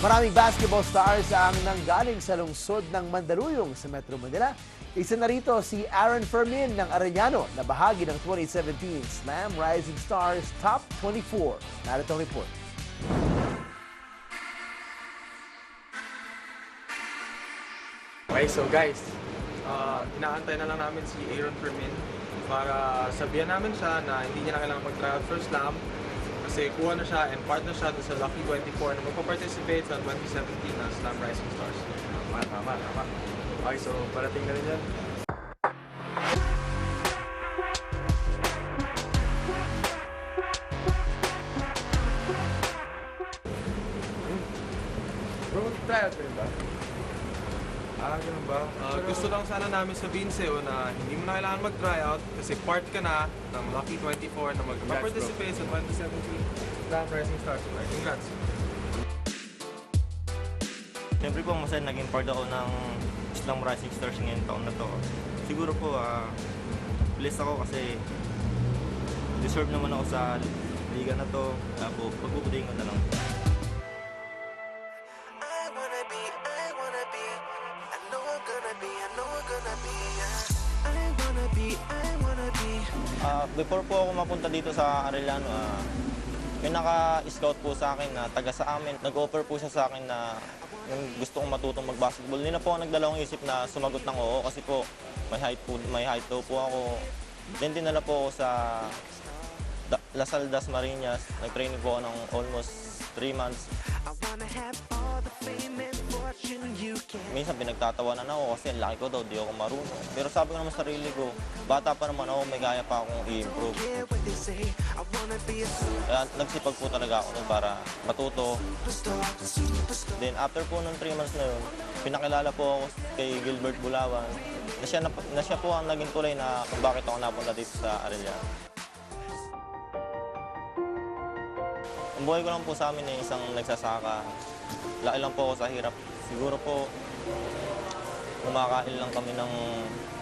Maraming basketball stars ang nanggaling sa lungsod ng Mandaluyong sa Metro Manila. Isa na rito si Aaron Fermin ng Arellano na bahagi ng 2017 Slam Rising Stars Top 24. Narito ang report. Okay, so guys, inaantay na lang namin si Aaron Fermin para sabihan namin siya na hindi niya na kailangan mag-tryout for Slam kasi kuha na siya and part na siya sa Lucky 24 na magpa-participate sa 2017 na Slam Rising Stars. Tama. Okay, so parating na rin yan. Bro, mag-tryout ka rin ba? Ganun ba? Gusto lang sana namin sabihin sa'yo na hindi mo na kailangan mag-tryout kasi part ka na ng Lucky 24 na mag-participate sa 2017 Slam Rising Stars. Congrats! Siyempre po, masaya naging part ako ng Slam Rising Stars ngayong taon na to. Siguro po, blessed ako kasi deserve naman ako sa liga na to. Kaya po, pagbubudayin ko na lang. Before po ako mapunta dito sa Arellano, may naka-scout po sa akin na taga sa amin. Nag-offer po siya sa akin na yung gusto kong matutong mag-basketball. Hindi na po ako nagdalawang isip na sumagot ng oo kasi po may height daw po ako. Then dinala po ako sa Lasal Dasmariñas. Nag-training po ako ng almost 3 months. Minsan pinagtatawanan ako kasi ang laki ko daw, di ako marunong. Pero sabi ko naman sa sarili ko, bata pa naman ako, may kaya pa akong i-improve. Kaya nagsipag po talaga ako nun para matuto. Then after po ng 3 months na yun, pinakilala po ako kay Gilbert Bulawan na siya po ang naging tulay na kung bakit ako napunta dito sa Arellano. Ang buhay ko lang po sa amin ay isang nagsasaka. Laki lang po ako sa hirap. Siguro po, kumakain lang kami ng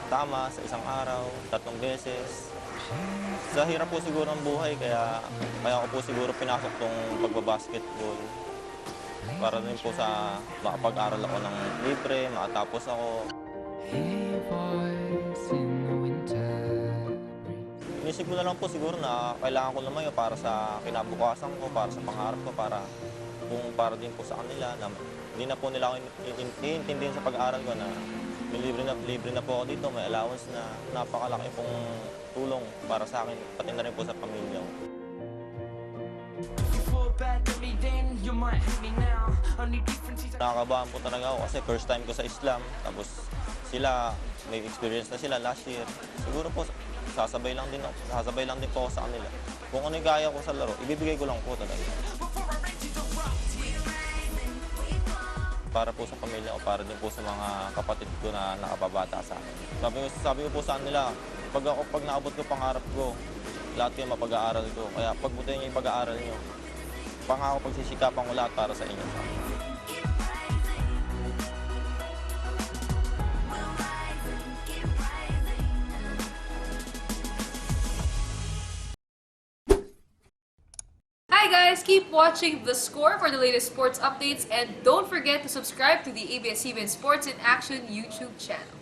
tama sa isang araw, 3 beses. Sa hirap po siguro ang buhay, kaya ako po siguro pinasok tong pagbabasketball. Para din po sa makapag-aral ako ng libre, makatapos ako. Inisip ko na lang po siguro na kailangan ko lumayo para sa kinabukasan ko, para sa pangarap ko, para din po sa kanila na hindi na po nila ako iintindihin sa pag-aaral ko na libre na po ako dito, may allowance na napakalaki pong tulong para sa akin, pati na rin po sa pamilya ko. Nakakabahan po talaga ako kasi first time ko sa Islam, tapos sila, may experience na sila last year. Siguro po, sasabay lang din po ako sa kanila. Kung ano yung kaya ko sa laro, ibibigay ko lang po talaga. Para po sa pamilya ko, para din po sa mga kapatid ko na nakababata sa akin. Sabi ko po sa kanila, pag naabot ko pangarap ko, lahat kayo mapag-aaral ko. Kaya pagbutihin niyo yung pag-aaral niyo. Pangako pagsisikapan ko lahat para sa inyo. Hi guys, keep watching The Score for the latest sports updates and don't forget to subscribe to the ABS-CBN Sports in Action YouTube channel.